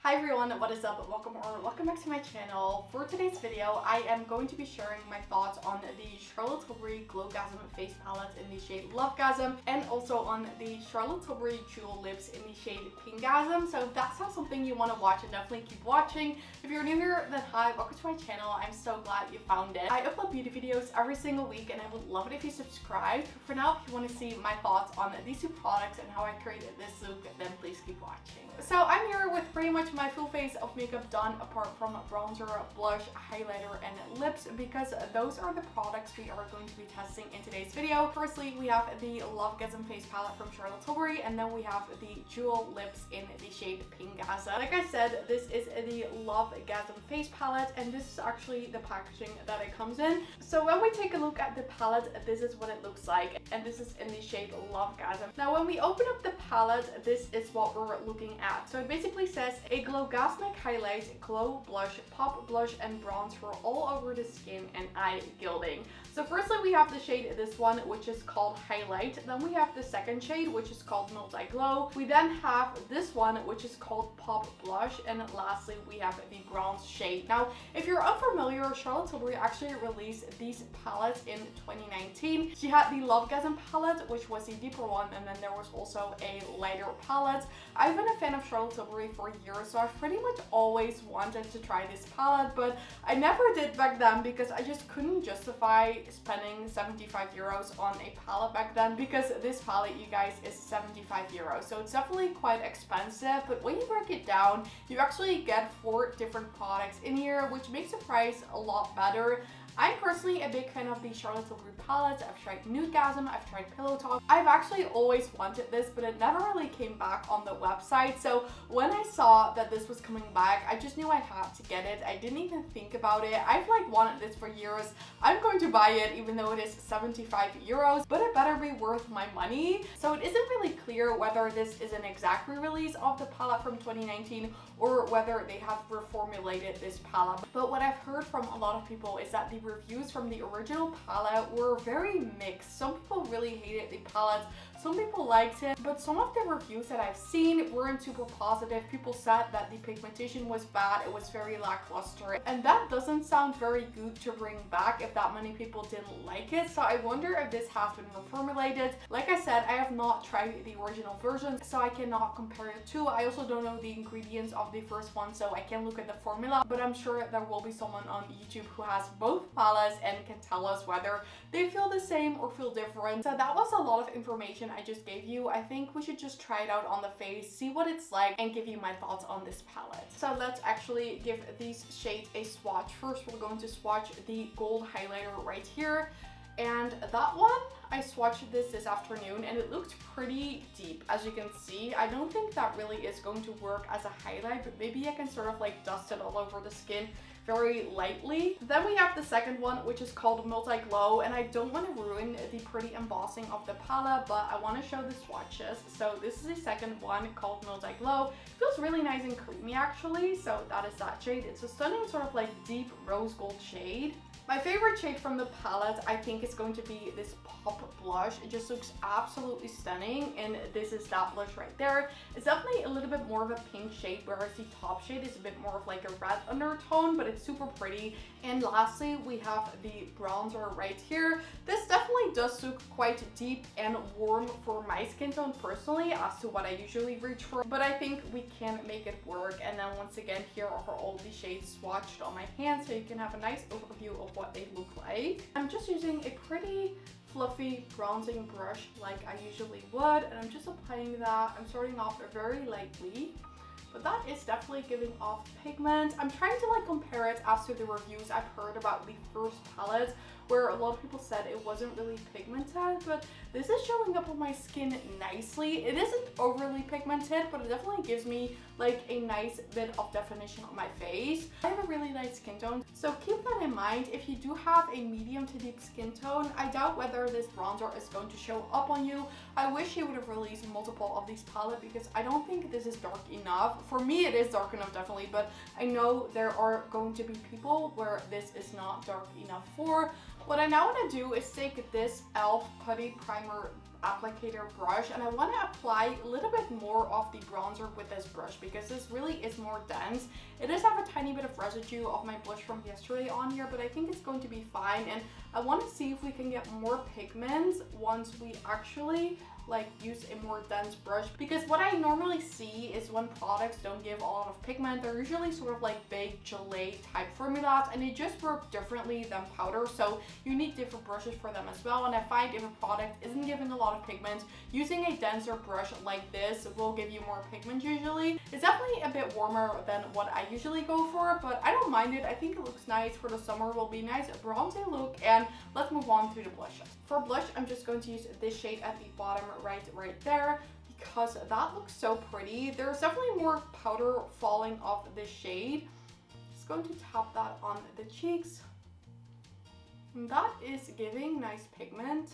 Hi everyone, what is up? Welcome back to my channel. For today's video, I am going to be sharing my thoughts on the Charlotte Tilbury GLOWgasm face palette in the shade LOVEGASM and also on the Charlotte Tilbury Jewel lips in the shade Pinkgasm. So if that sounds something you want to watch, and definitely keep watching. If you're new here, then hi, welcome to my channel. I'm so glad you found it. I upload beauty videos every single week and I would love it if you subscribe. For now, if you want to see my thoughts on these two products and how I created this look, then please keep watching. So I'm here with pretty much my full face of makeup done apart from bronzer, blush, highlighter, and lips, because those are the products we are going to be testing in today's video. Firstly, we have the LOVEGASM face palette from Charlotte Tilbury, and then we have the Jewel lips in the shade Pinkgasm. Like I said, this is the LOVEGASM face palette, and this is actually the packaging that it comes in. So when we take a look at the palette, this is what it looks like, and this is in the shade LOVEGASM. Now when we open up the palette, this is what we're looking at. So it basically says a GLOWgasmic highlight, glow blush, pop blush, and bronze for all over the skin and eye gilding. So firstly, we have the shade, this one, which is called Highlight. Then we have the second shade, which is called Multi Glow. We then have this one, which is called Pop Blush. And lastly, we have the bronze shade. Now, if you're unfamiliar, Charlotte Tilbury actually released these palettes in 2019. She had the LOVEGASM palette, which was a deeper one, and then there was also a lighter palette. I've been a fan of Charlotte Tilbury for years, so I've pretty much always wanted to try this palette, but I never did back then because I just couldn't justify spending 75 euros on a palette back then, because this palette, you guys, is 75 euros. So it's definitely quite expensive, but when you break it down, you actually get 4 different products in here, which makes the price a lot better. I'm personally a big fan of the Charlotte Tilbury palettes. I've tried Nudegasm, I've tried Pillow Talk. I've actually always wanted this, but it never really came back on the website. So when I saw that this was coming back, I just knew I had to get it. I didn't even think about it. I've wanted this for years. I'm going to buy it even though it is 75 euros, but it better be worth my money. So it isn't really clear whether this is an exact re-release of the palette from 2019 or whether they have reformulated this palette. But what I've heard from a lot of people is that the reviews from the original palette were very mixed. Some people really hated the palette, some people liked it, but some of the reviews that I've seen weren't super positive. People said that the pigmentation was bad, it was very lackluster, and that doesn't sound very good to bring back if that many people didn't like it. So I wonder if this has been reformulated. Like I said, I have not tried the original version, so I cannot compare the two. I also don't know the ingredients of the first one, so I can't look at the formula, but I'm sure there will be someone on YouTube who has both palettes and can tell us whether they feel the same or feel different. So that was a lot of information I just gave you. I think we should just try it out on the face, see what it's like, and give you my thoughts on this palette. So let's actually give these shades a swatch. First, we're going to swatch the gold highlighter right here. And that one, I swatched this afternoon and it looked pretty deep, as you can see. I don't think that really is going to work as a highlight, but maybe I can sort of dust it all over the skin very lightly. Then we have the second one, which is called Multi Glow, and I don't want to ruin the pretty embossing of the palette, but I want to show the swatches. So this is the second one called Multi Glow. It feels really nice and creamy actually, so that is that shade. It's a stunning sort of deep rose gold shade. My favorite shade from the palette, I think, is going to be this Pop Blush. It just looks absolutely stunning, and this is that blush right there. It's definitely a little bit more of a pink shade, whereas the top shade is a bit more of a red undertone, but it's super pretty. And lastly, we have the bronzer right here. This definitely does look quite deep and warm for my skin tone personally, as to what I usually reach for, but I think we can make it work. And then once again, here are all the shades swatched on my hand, so you can have a nice overview of what they look like. I'm just using a pretty fluffy bronzing brush like I usually would, and I'm just applying that. I'm starting off very lightly, but that is definitely giving off pigment. I'm trying to compare it as to the reviews I've heard about the first palette, where a lot of people said it wasn't really pigmented, but this is showing up on my skin nicely. It isn't overly pigmented, but it definitely gives me a nice bit of definition on my face. I have a really light skin tone, so keep that in mind. If you do have a medium to deep skin tone, I doubt whether this bronzer is going to show up on you. I wish he would have released multiple of these palettes, because I don't think this is dark enough. For me, it is dark enough, definitely, but I know there are going to be people where this is not dark enough for. What I now want to do is take this e.l.f. Putty Primer applicator brush, and I want to apply a little bit more of the bronzer with this brush because this really is more dense. It does have a tiny bit of residue of my blush from yesterday on here, but I think it's going to be fine, and I want to see if we can get more pigments once we actually like use a more dense brush, because what I normally see is when products don't give a lot of pigment, they're usually sort of like big gelée type formulas, and they just work differently than powder, so you need different brushes for them as well. And I find if a product isn't giving a lot of pigment, using a denser brush like this will give you more pigment usually. It's definitely a bit warmer than what I usually go for, but I don't mind it. I think it looks nice for the summer, will be nice bronzy look. And let's move on to the blush. For blush, I'm just going to use this shade at the bottom right there, because that looks so pretty. There's definitely more powder falling off this shade. Just going to tap that on the cheeks. And that is giving nice pigment.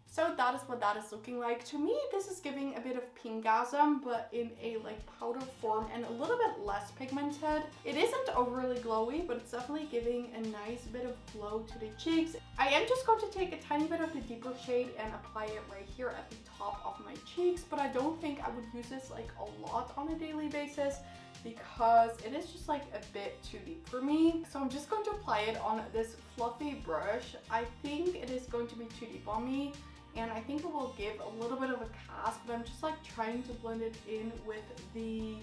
So that is what that is looking like. To me, this is giving a bit of Pinkgasm, but in a like powder form and a little bit less pigmented. It isn't overly glowy, but it's definitely giving a nice bit of glow to the cheeks. I am just going to take a tiny bit of the deeper shade and apply it right here at the top of my cheeks, but I don't think I would use this like a lot on a daily basis because it is just like a bit too deep for me. So I'm just going to apply it on this fluffy brush. I think it is going to be too deep on me, and I think it will give a little bit of a cast, but I'm just like trying to blend it in with the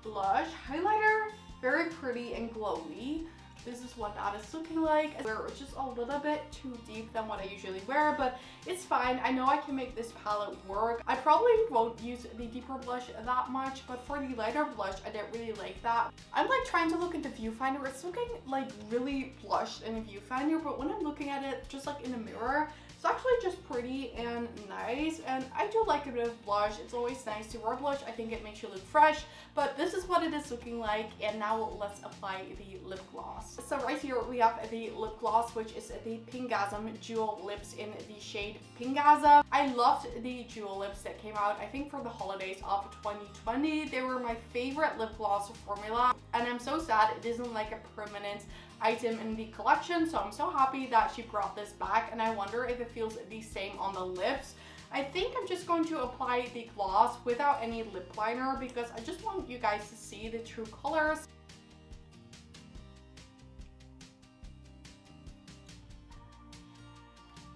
blush. Highlighter, very pretty and glowy. This is what that is looking like, where it's just a little bit too deep than what I usually wear, but it's fine. I know I can make this palette work. I probably won't use the deeper blush that much, but for the lighter blush, I didn't really like that. I'm like trying to look at the viewfinder. It's looking like really blushed in a viewfinder, but when I'm looking at it just like in a mirror, it's actually just pretty and nice, and I do like a bit of blush. It's always nice to wear blush. I think it makes you look fresh, but this is what it is looking like. And now let's apply the lip gloss. So right here we have the lip gloss, which is the Pinkgasm Jewel Lips in the shade Pinkgasm. I loved the jewel lips that came out, I think for the holidays of 2020. They were my favorite lip gloss formula, and I'm so sad it isn't like a permanent item in the collection, so I'm so happy that she brought this back, and I wonder if it feels the same on the lips. I think I'm just going to apply the gloss without any lip liner because I just want you guys to see the true colors.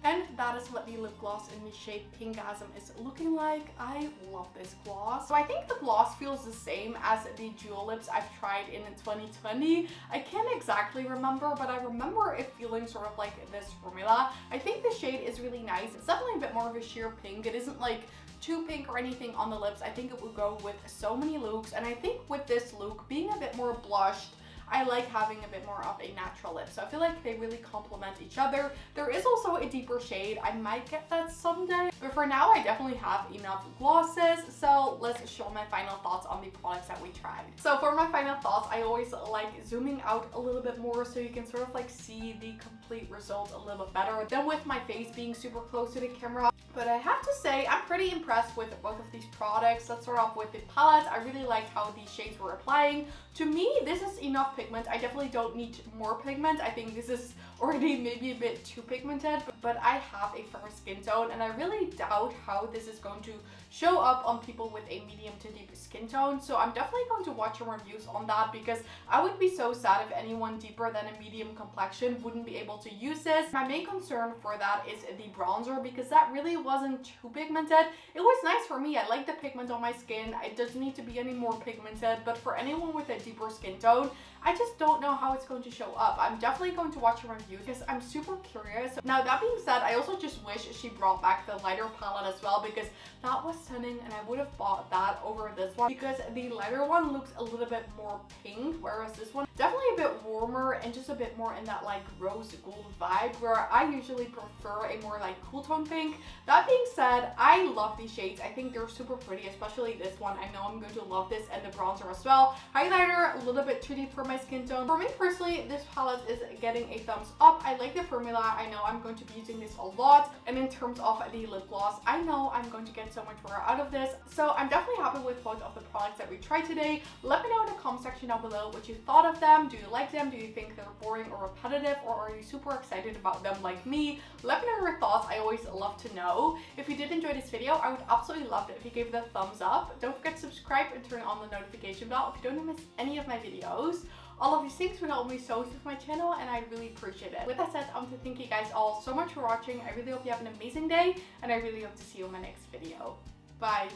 And that is what the lip gloss in the shade Pinkgasm is looking like. I love this gloss. So I think the gloss feels the same as the jewel lips I've tried in 2020. I can't exactly remember, but I remember it feeling sort of like this formula. I think the shade is really nice. It's definitely a bit more of a sheer pink. It isn't like too pink or anything on the lips. I think it would go with so many looks, and I think with this look being a bit more blushed, I like having a bit more of a natural lip, so I feel like they really complement each other. There is also a deeper shade. I might get that someday, but for now I definitely have enough glosses. So let's show my final thoughts on the products that we tried. So for my final thoughts, I always like zooming out a little bit more so you can sort of like see the complete result a little bit better than with my face being super close to the camera. But I have to say, I'm pretty impressed with both of these products. Let's start off with the palette. I really liked how these shades were applying. To me, this is enough pigment. I definitely don't need more pigment. I think this is already maybe a bit too pigmented, but I have a fair skin tone, and I really doubt how this is going to show up on people with a medium to deep skin tone. So I'm definitely going to watch your reviews on that, because I would be so sad if anyone deeper than a medium complexion wouldn't be able to use this. My main concern for that is the bronzer, because that really wasn't too pigmented. It was nice for me. I like the pigment on my skin. It doesn't need to be any more pigmented, but for anyone with a deeper skin tone, I just don't know how it's going to show up. I'm definitely going to watch a review because I'm super curious. Now, that being said, I also just wish she brought back the lighter palette as well, because that was stunning and I would have bought that over this one, because the lighter one looks a little bit more pink, whereas this one definitely a bit warmer and just a bit more in that like rose gold vibe, where I usually prefer a more like cool tone pink. That being said, I love these shades. I think they're super pretty, especially this one. I know I'm going to love this, and the bronzer as well. Highlighter, a little bit too deep for my skin tone. For me personally, this palette is getting a thumbs up. I like the formula. I know I'm going to be using this a lot. And in terms of the lip gloss, I know I'm going to get so much more out of this. So I'm definitely happy with both of the products that we tried today. Let me know in the comment section down below what you thought of them. Do you like them? Do you think they're boring or repetitive, or are you super excited about them like me? Let me know your thoughts. I always love to know. If you did enjoy this video, I would absolutely love it if you gave it a thumbs up. Don't forget to subscribe and turn on the notification bell if you don't miss any of my videos. All of these things would help me so much with my channel, and I really appreciate it. With that said, I want to thank you guys all so much for watching. I really hope you have an amazing day, and I really hope to see you in my next video. Bye!